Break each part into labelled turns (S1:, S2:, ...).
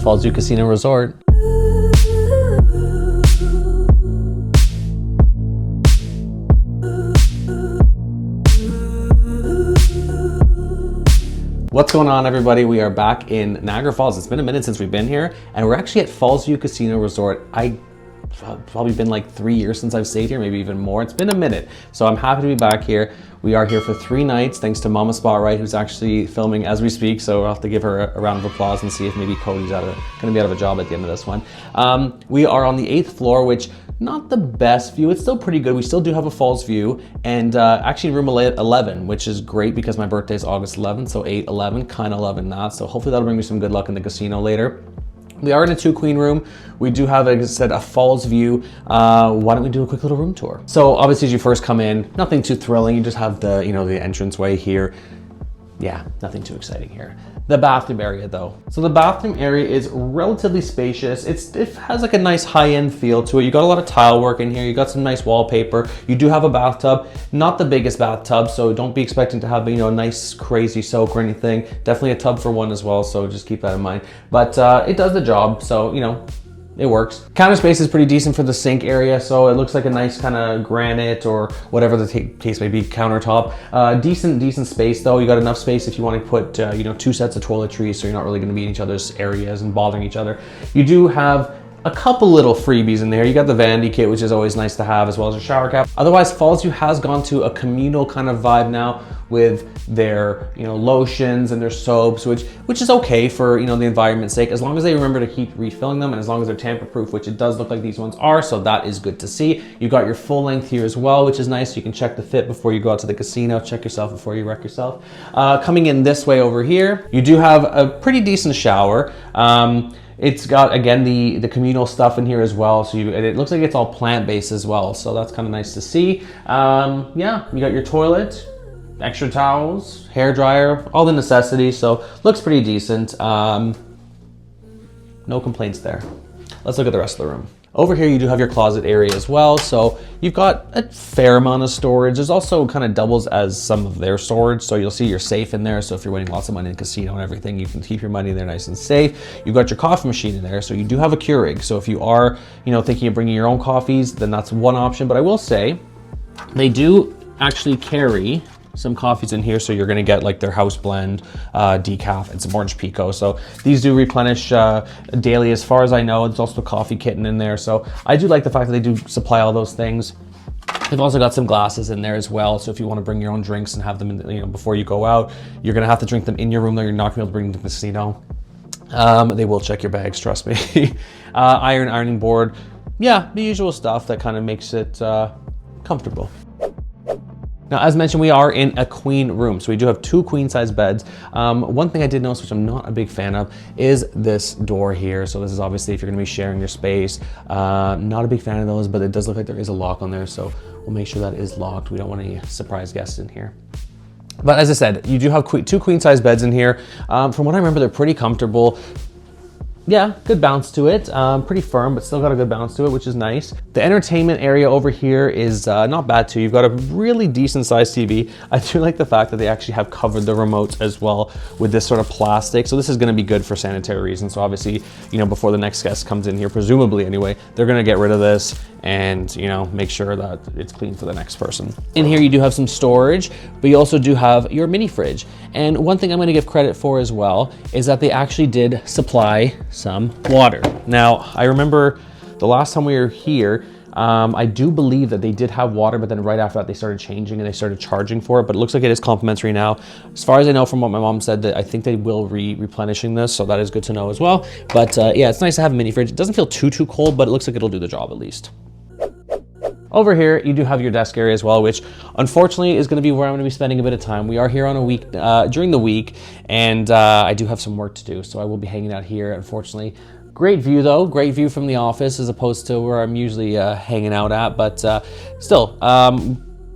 S1: Fallsview Casino Resort. What's going on, everybody? We are back in Niagara Falls. It's been a minute since we've been here, and we're actually at Fallsview Casino Resort. Probably been like 3 years since I've stayed here, maybe even more. It's been a minute, so I'm happy to be back here. We are here for 3 nights, thanks to Mama Spotlight, who's actually filming as we speak, so I'll have to give her a round of applause and see if maybe Cody's gonna be out of a job at the end of this one. We are on the 8th floor, which not the best view. It's still pretty good. We still do have a falls view, and actually room 11, which is great because my birthday is August 11th, so 8/11, kind of loving that. So hopefully that'll bring me some good luck in the casino later. We are in a 2 queen room. We do have, like I said, a falls view. Why don't we do a quick little room tour? So obviously as you first come in, nothing too thrilling. You just have the, the entranceway here. Yeah, nothing too exciting here. The bathroom area though. So the bathroom area is relatively spacious. It has like a nice high-end feel to it. You got a lot of tile work in here. You got some nice wallpaper. You do have a bathtub, not the biggest bathtub, so don't be expecting to have, a nice crazy soak or anything. Definitely a tub for one as well, so just keep that in mind. But it does the job, so it works. Counter space is pretty decent for the sink area, so it looks like a nice kind of granite or whatever the case may be, countertop. Decent space though. You got enough space if you want to put 2 sets of toiletries, so you're not really going to be in each other's areas and bothering each other. You do have a couple little freebies in there. You got the vanity kit, which is always nice to have, as well as a shower cap. Otherwise, Fallsview has gone to a communal kind of vibe now with their lotions and their soaps, which is okay for the environment's sake, as long as they remember to keep refilling them and as long as they're tamper proof, which it does look like these ones are, so that is good to see. You got your full length here as well, which is nice. You can check the fit before you go out to the casino. Check yourself before you wreck yourself. Coming in this way over here, you do have a pretty decent shower. It's got, again, the communal stuff in here as well, so it looks like it's all plant-based as well, so that's kind of nice to see. Yeah, you got your toilet, extra towels, hair dryer, all the necessities, so looks pretty decent. No complaints there. Let's look at the rest of the room. Over here, you do have your closet area as well, so you've got a fair amount of storage. There's also kind of doubles as some of their storage, so you'll see your safe in there, so if you're winning lots of money in the casino and everything, you can keep your money there nice and safe. You've got your coffee machine in there, so you do have a Keurig, so if you are thinking of bringing your own coffees, then that's one option. But I will say, they do actually carry some coffees in here, so you're gonna get like their house blend, decaf, and some orange pico. So these do replenish daily as far as I know. There's also a coffee kitten in there, so I do like the fact that they do supply all those things. They've also got some glasses in there as well, so if you want to bring your own drinks and have them in, before you go out, you're gonna have to drink them in your room though. You're not gonna be able to bring them to the casino. They will check your bags, trust me. Ironing board, yeah, the usual stuff that kind of makes it comfortable. Now, as mentioned, we are in a queen room, so we do have 2 queen size beds. One thing I did notice, which I'm not a big fan of, is this door here. So this is obviously if you're gonna be sharing your space. Not a big fan of those, but it does look like there is a lock on there, so we'll make sure that is locked. We don't want any surprise guests in here. But as I said, you do have 2 queen size beds in here. From what I remember, they're pretty comfortable. Yeah, good bounce to it. Pretty firm, but still got a good bounce to it, which is nice. The entertainment area over here is not bad too. You've got a really decent sized TV. I do like the fact that they actually have covered the remotes as well with this sort of plastic. So this is gonna be good for sanitary reasons. So obviously, before the next guest comes in here, presumably anyway, they're gonna get rid of this and make sure that it's clean for the next person. In here you do have some storage, but you also do have your mini fridge. And one thing I'm gonna give credit for as well is that they actually did supply some water. Now, I remember the last time we were here, I do believe that they did have water, but then right after that they started changing and they started charging for it, but it looks like it is complimentary now. As far as I know from what my mom said, that I think they will replenishing this, so that is good to know as well. But yeah, it's nice to have a mini fridge. It doesn't feel too cold, but it looks like it'll do the job at least. Over here, you do have your desk area as well, which unfortunately is gonna be where I'm gonna be spending a bit of time. We are here on a week, during the week, and I do have some work to do, so I will be hanging out here, unfortunately. Great view though, great view from the office as opposed to where I'm usually hanging out at, but still,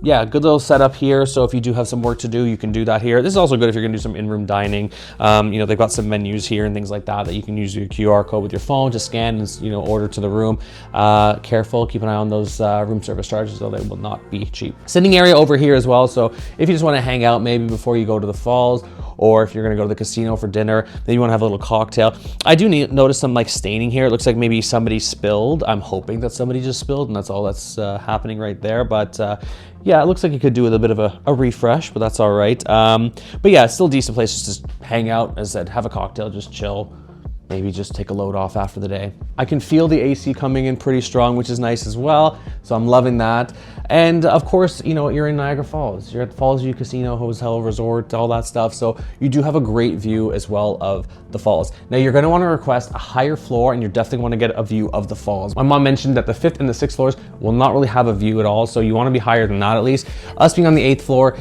S1: yeah, good little setup here. So if you do have some work to do, you can do that here. This is also good if you're gonna do some in-room dining. They've got some menus here and things like that you can use your QR code with your phone to scan and order to the room. Careful, keep an eye on those room service charges, though they will not be cheap. Sitting area over here as well. So if you just wanna hang out maybe before you go to the falls, or if you're gonna go to the casino for dinner, then you wanna have a little cocktail. I do notice some like staining here. It looks like maybe somebody spilled. I'm hoping that somebody just spilled and that's all that's happening right there. But yeah, it looks like you could do with a bit of a refresh, but that's all right. But yeah, it's still a decent place to just hang out, as I said, have a cocktail, just chill. Maybe just take a load off after the day. I can feel the AC coming in pretty strong, which is nice as well. So I'm loving that. And of course, you know, you're in Niagara Falls. You're at Fallsview Casino, Hotel, Resort, all that stuff. So you do have a great view as well of the falls. Now you're gonna wanna request a higher floor and you definitely wanna get a view of the falls. My mom mentioned that the 5th and the 6th floors will not really have a view at all. So you wanna be higher than that at least. Us being on the 8th floor,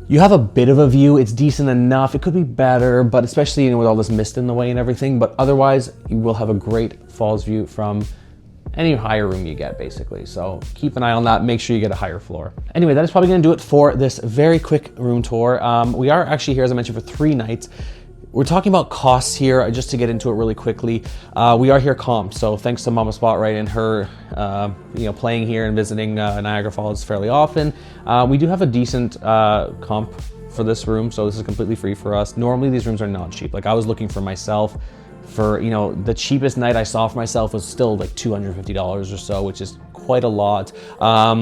S1: you have a bit of a view. It's decent enough. It could be better, but especially, you know, with all this mist in the way and everything. But otherwise, you will have a great falls view from any higher room you get, basically. So keep an eye on that. Make sure you get a higher floor. Anyway, that is probably going to do it for this very quick room tour. We are actually here, as I mentioned, for 3 nights. We're talking about costs here, just to get into it really quickly. We are here comped, so thanks to Mama Spotlight and her, you know, playing here and visiting Niagara Falls fairly often. We do have a decent comp for this room, so this is completely free for us. Normally these rooms are not cheap. Like I was looking for myself for, you know, the cheapest night I saw for myself was still like $250 or so, which is quite a lot. But I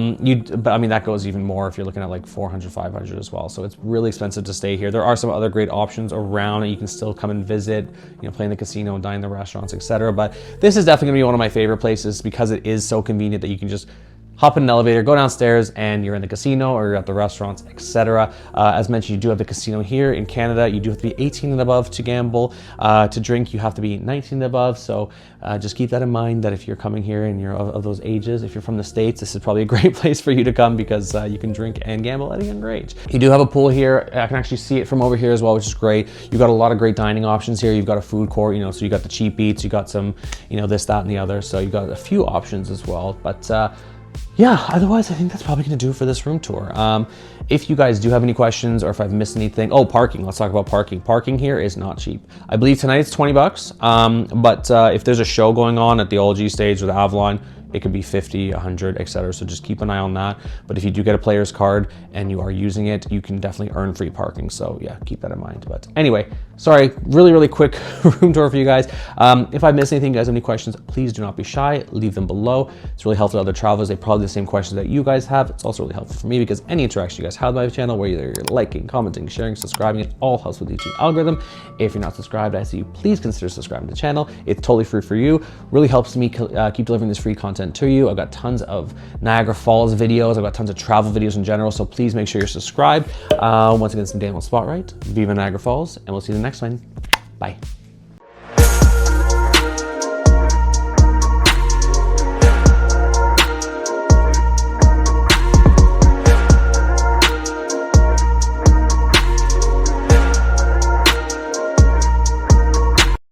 S1: mean, that goes even more if you're looking at like 400, 500 as well. So it's really expensive to stay here. There are some other great options around, and you can still come and visit, you know, play in the casino, dine in the restaurants, etc. But this is definitely gonna be one of my favorite places because it is so convenient that you can just hop in an elevator, go downstairs, and you're in the casino or you're at the restaurants, etc. As mentioned, you do have the casino here in Canada. You do have to be 18 and above to gamble. To drink, you have to be 19 and above. So just keep that in mind, that if you're coming here and you're of those ages, if you're from the States, this is probably a great place for you to come because you can drink and gamble at a younger age. You do have a pool here. I can actually see it from over here as well, which is great. You've got a lot of great dining options here. You've got a food court, you know, so you got the cheap eats, you got some, you know, this, that, and the other. So you've got a few options as well. But yeah, otherwise I think that's probably gonna do it for this room tour. If you guys do have any questions or if I've missed anything, oh, parking, let's talk about parking. Parking here is not cheap. I believe tonight it's 20 bucks, but if there's a show going on at the OLG stage or the Avalon, it could be 50, 100, etc. So just keep an eye on that. But if you do get a player's card and you are using it, you can definitely earn free parking. So yeah, keep that in mind. But anyway, sorry, really quick room tour for you guys. If I missed anything, you guys have any questions, please do not be shy, leave them below. It's really helpful to other travelers. They probably have the same questions that you guys have. It's also really helpful for me because any interaction you guys have with my channel, whether you're liking, commenting, sharing, subscribing, it all helps with the YouTube algorithm. If you're not subscribed, I say you please consider subscribing to the channel. It's totally free for you. Really helps me keep delivering this free content to you. I've got tons of Niagara Falls videos. I've got tons of travel videos in general. So please make sure you're subscribed. Once again, it's Daniel Spotlight. Viva Niagara Falls, and we'll see you in the next one. Bye.